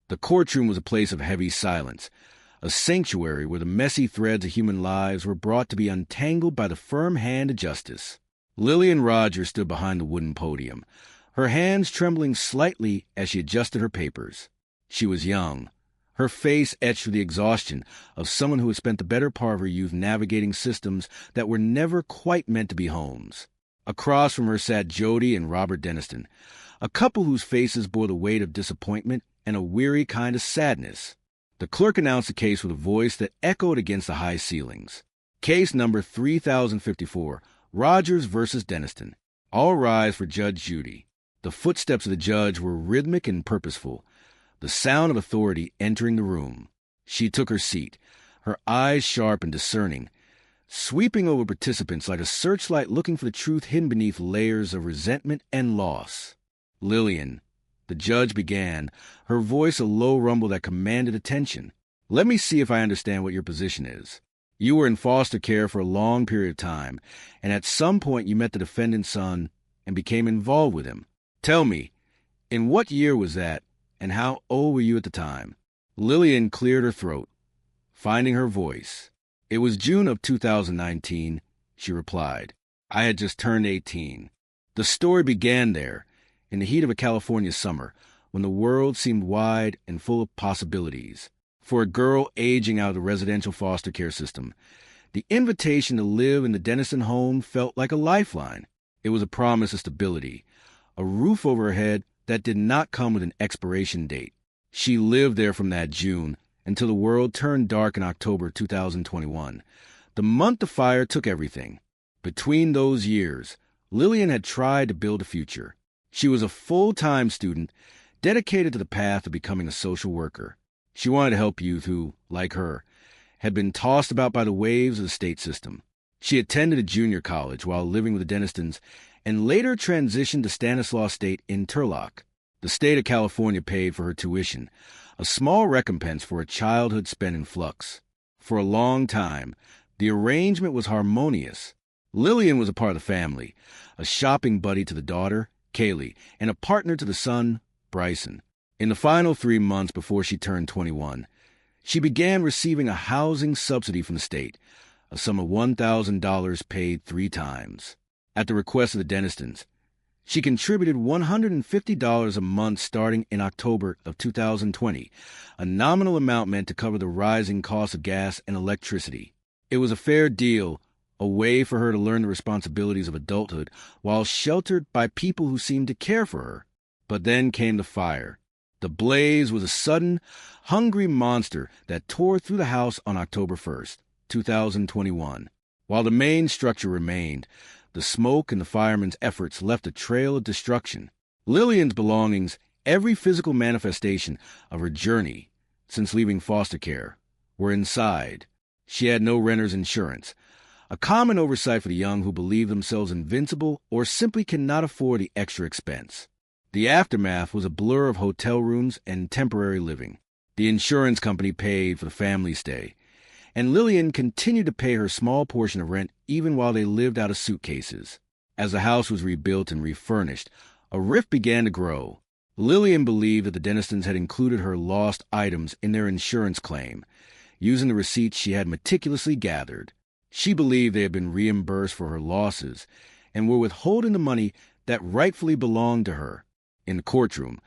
The courtroom was a place of heavy silence, a sanctuary where the messy threads of human lives were brought to be untangled by the firm hand of justice. Lillian Rogers stood behind the wooden podium, her hands trembling slightly as she adjusted her papers. She was young, her face etched with the exhaustion of someone who had spent the better part of her youth navigating systems that were never quite meant to be homes. Across from her sat Jody and Robert Denniston, a couple whose faces bore the weight of disappointment and a weary kind of sadness. The clerk announced the case with a voice that echoed against the high ceilings. Case number 3054, Rogers versus Denniston. All rise for Judge Judy. The footsteps of the judge were rhythmic and purposeful, the sound of authority entering the room. She took her seat, her eyes sharp and discerning, sweeping over participants like a searchlight looking for the truth hidden beneath layers of resentment and loss. Lillian, the judge began, her voice a low rumble that commanded attention. Let me see if I understand what your position is. You were in foster care for a long period of time, and at some point you met the defendant's son and became involved with him. Tell me, in what year was that, and how old were you at the time? Lillian cleared her throat, finding her voice. It was June of 2019, she replied. I had just turned 18. The story began there, in the heat of a California summer, when the world seemed wide and full of possibilities. For a girl aging out of the residential foster care system, the invitation to live in the Denniston home felt like a lifeline. It was a promise of stability, a roof over her head that did not come with an expiration date. She lived there from that June until the world turned dark in October 2021. The month the fire took everything. Between those years, Lillian had tried to build a future. She was a full-time student, dedicated to the path of becoming a social worker. She wanted to help youth who, like her, had been tossed about by the waves of the state system. She attended a junior college while living with the Dennistons and later transitioned to Stanislaus State in Turlock. The state of California paid for her tuition, a small recompense for a childhood spent in flux. For a long time, the arrangement was harmonious. Lillian was a part of the family, a shopping buddy to the daughter, Kaylee, and a partner to the son, Bryson. In the final 3 months before she turned 21, she began receiving a housing subsidy from the state, a sum of $1,000 paid 3 times. At the request of the Dennistons, she contributed $150 a month starting in October of 2020, a nominal amount meant to cover the rising cost of gas and electricity. It was a fair deal, a way for her to learn the responsibilities of adulthood while sheltered by people who seemed to care for her. But then came the fire. The blaze was a sudden, hungry monster that tore through the house on October 1st, 2021. While the main structure remained, the smoke and the firemen's efforts left a trail of destruction. Lillian's belongings, every physical manifestation of her journey since leaving foster care, were inside. She had no renter's insurance, a common oversight for the young who believe themselves invincible or simply cannot afford the extra expense. The aftermath was a blur of hotel rooms and temporary living. The insurance company paid for the family stay, and Lillian continued to pay her small portion of rent even while they lived out of suitcases. As the house was rebuilt and refurnished, a rift began to grow. Lillian believed that the Dennistons had included her lost items in their insurance claim, using the receipts she had meticulously gathered. She believed they had been reimbursed for her losses and were withholding the money that rightfully belonged to her. In the courtroom,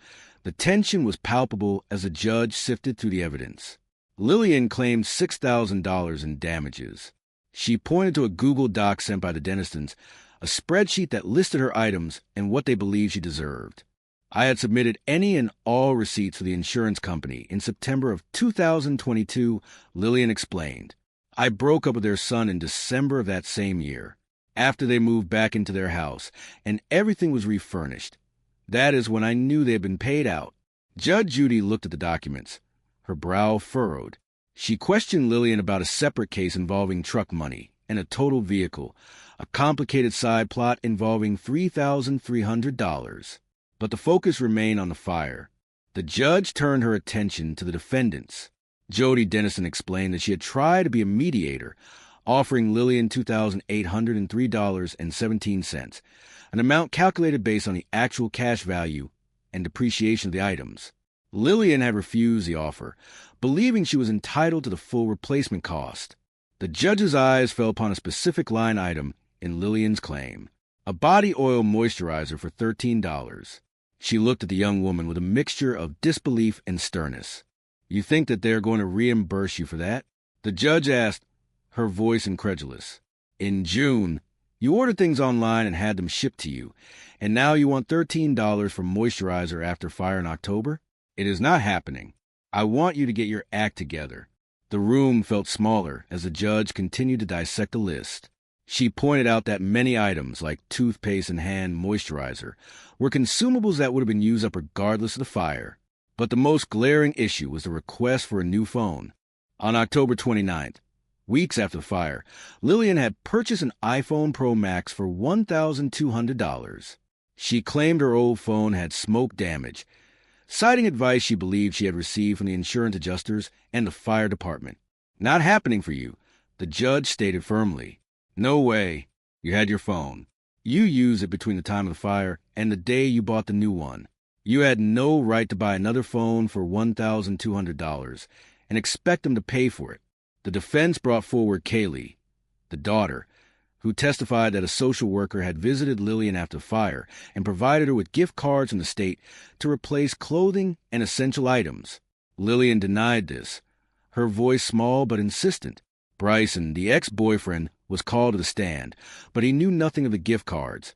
the tension was palpable as the judge sifted through the evidence. Lillian claimed $6,000 in damages. She pointed to a Google Doc sent by the Dennistons, a spreadsheet that listed her items and what they believed she deserved. I had submitted any and all receipts for the insurance company in September of 2022, Lillian explained. I broke up with their son in December of that same year, after they moved back into their house, and everything was refurnished. That is when I knew they had been paid out. Judge Judy looked at the documents, her brow furrowed. She questioned Lillian about a separate case involving truck money and a total vehicle, a complicated side plot involving $3,300. But the focus remained on the fire. The judge turned her attention to the defendants. Jody Denniston explained that she had tried to be a mediator, offering Lillian $2,803.17, an amount calculated based on the actual cash value and depreciation of the items. Lillian had refused the offer, believing she was entitled to the full replacement cost. The judge's eyes fell upon a specific line item in Lillian's claim: a body oil moisturizer for $13. She looked at the young woman with a mixture of disbelief and sternness. "You think that they're going to reimburse you for that?" The judge asked, her voice incredulous. "In June, you ordered things online and had them shipped to you, and now you want $13 for moisturizer after fire in October? It is not happening. I want you to get your act together." The room felt smaller as the judge continued to dissect the list. She pointed out that many items, like toothpaste and hand moisturizer, were consumables that would have been used up regardless of the fire. But the most glaring issue was the request for a new phone. On October 29th, weeks after the fire, Lillian had purchased an iPhone Pro Max for $1,200. She claimed her old phone had smoke damage, citing advice she believed she had received from the insurance adjusters and the fire department. "Not happening for you," the judge stated firmly. "No way. You had your phone. You used it between the time of the fire and the day you bought the new one. You had no right to buy another phone for $1,200 and expect them to pay for it." The defense brought forward Kaylee, the daughter, who testified that a social worker had visited Lillian after the fire and provided her with gift cards from the state to replace clothing and essential items. Lillian denied this, her voice small but insistent. Bryson, the ex-boyfriend, was called to the stand, but he knew nothing of the gift cards,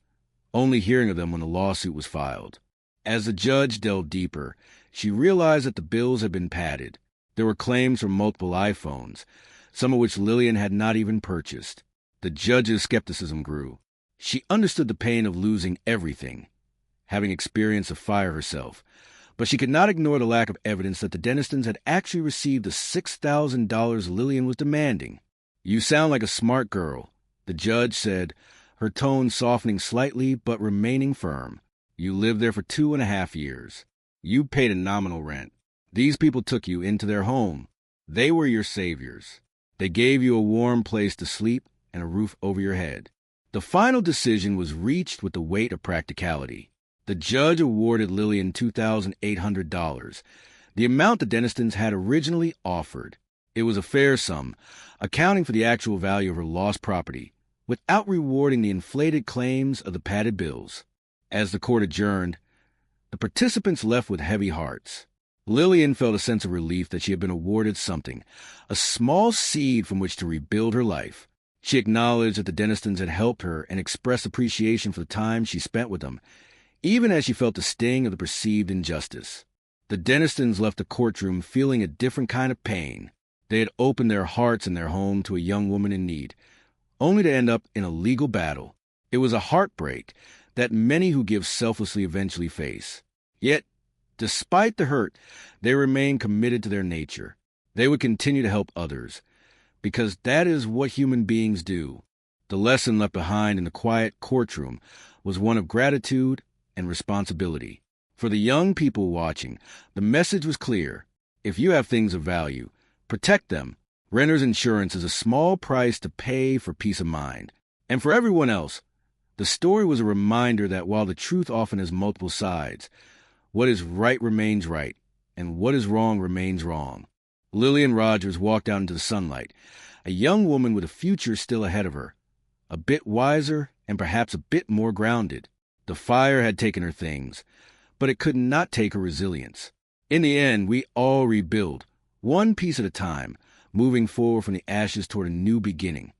only hearing of them when the lawsuit was filed. As the judge delved deeper, she realized that the bills had been padded. There were claims for multiple iPhones, some of which Lillian had not even purchased. The judge's skepticism grew. She understood the pain of losing everything, having experienced a fire herself, but she could not ignore the lack of evidence that the Denistons had actually received the $6,000 Lillian was demanding. "You sound like a smart girl," the judge said, her tone softening slightly but remaining firm. "You lived there for 2.5 years. You paid a nominal rent. These people took you into their home. They were your saviors. They gave you a warm place to sleep and a roof over your head." The final decision was reached with the weight of practicality. The judge awarded Lillian $2,800, the amount the Denistons had originally offered. It was a fair sum, accounting for the actual value of her lost property, without rewarding the inflated claims of the padded bills. As the court adjourned, the participants left with heavy hearts. Lillian felt a sense of relief that she had been awarded something, a small seed from which to rebuild her life. She acknowledged that the Denistons had helped her and expressed appreciation for the time she spent with them, even as she felt the sting of the perceived injustice. The Denistons left the courtroom feeling a different kind of pain. They had opened their hearts and their home to a young woman in need, only to end up in a legal battle. It was a heartbreak that many who give selflessly eventually face. Yet, despite the hurt, they remained committed to their nature. They would continue to help others, because that is what human beings do. The lesson left behind in the quiet courtroom was one of gratitude and responsibility. For the young people watching, the message was clear. If you have things of value, protect them. Renter's insurance is a small price to pay for peace of mind. And for everyone else, the story was a reminder that while the truth often has multiple sides, what is right remains right, and what is wrong remains wrong. Lillian Rogers walked out into the sunlight, a young woman with a future still ahead of her, a bit wiser and perhaps a bit more grounded. The fire had taken her things, but it could not take her resilience. In the end, we all rebuild, one piece at a time, moving forward from the ashes toward a new beginning.